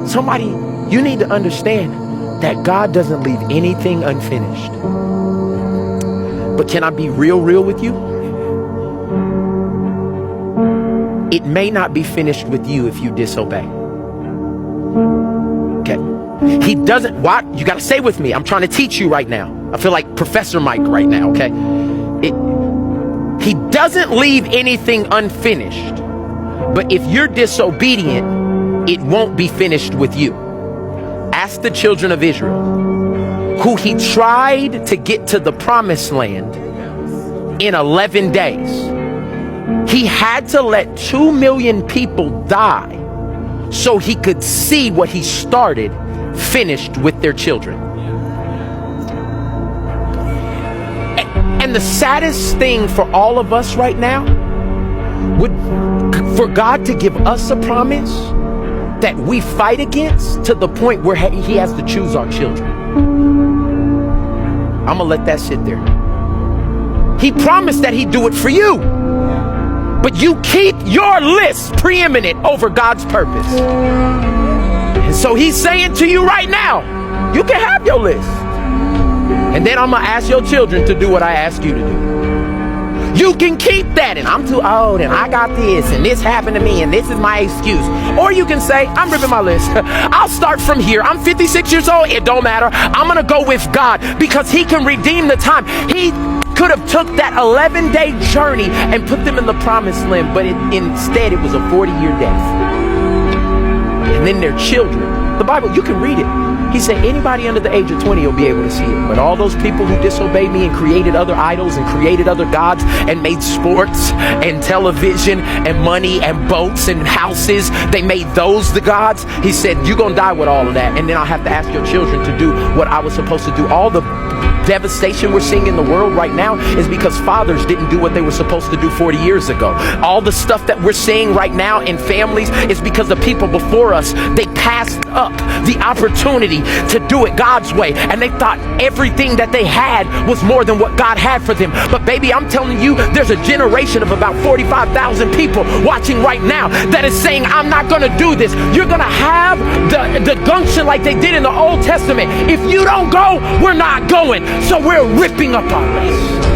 Somebody, you need to understand that God doesn't leave anything unfinished. But can I be real with you? It may not be finished with you if you disobey. Okay. He doesn't, what? You got to say with me. I'm trying to teach you right now. I feel like Professor Mike right now, okay? He doesn't leave anything unfinished. But if you're disobedient, it won't be finished with you. Ask the children of Israel, who he tried to get to the promised land in 11 days. He had to let 2 million people die so he could see what he started finished with their children. And the saddest thing for all of us right now would for God to give us a promise that we fight against to the point where he has to choose our children. I'm gonna let that sit there. He promised that he'd do it for you, but you keep your list preeminent over God's purpose. And so he's saying to you right now, you can have your list. And then I'm gonna ask your children to do what I ask you to do. You can keep that, and I'm too old, and I got this, and this happened to me, and this is my excuse. Or you can say, I'm ripping my list. I'll start from here. I'm 56 years old. It don't matter. I'm going to go with God because he can redeem the time. He could have took that 11-day journey and put them in the promised land, but instead it was a 40-year death. And then their children. The Bible, you can read it. He said anybody under the age of 20 will be able to see it. But all those people who disobeyed me and created other idols and created other gods and made sports and television and money and boats and houses, they made those the gods. He said, you're going to die with all of that. And then I'll have to ask your children to do what I was supposed to do. All the devastation we're seeing in the world right now is because fathers didn't do what they were supposed to do 40 years ago. All the stuff that we're seeing right now in families is because the people before us, they passed up the opportunity to do it God's way, and they thought everything that they had was more than what God had for them. But baby, I'm telling you, there's a generation of about 45,000 people watching right now that is saying, I'm not going to do this. You're going to have the gumption like they did in the Old Testament. If you don't go, we're not going. So we're ripping up our list.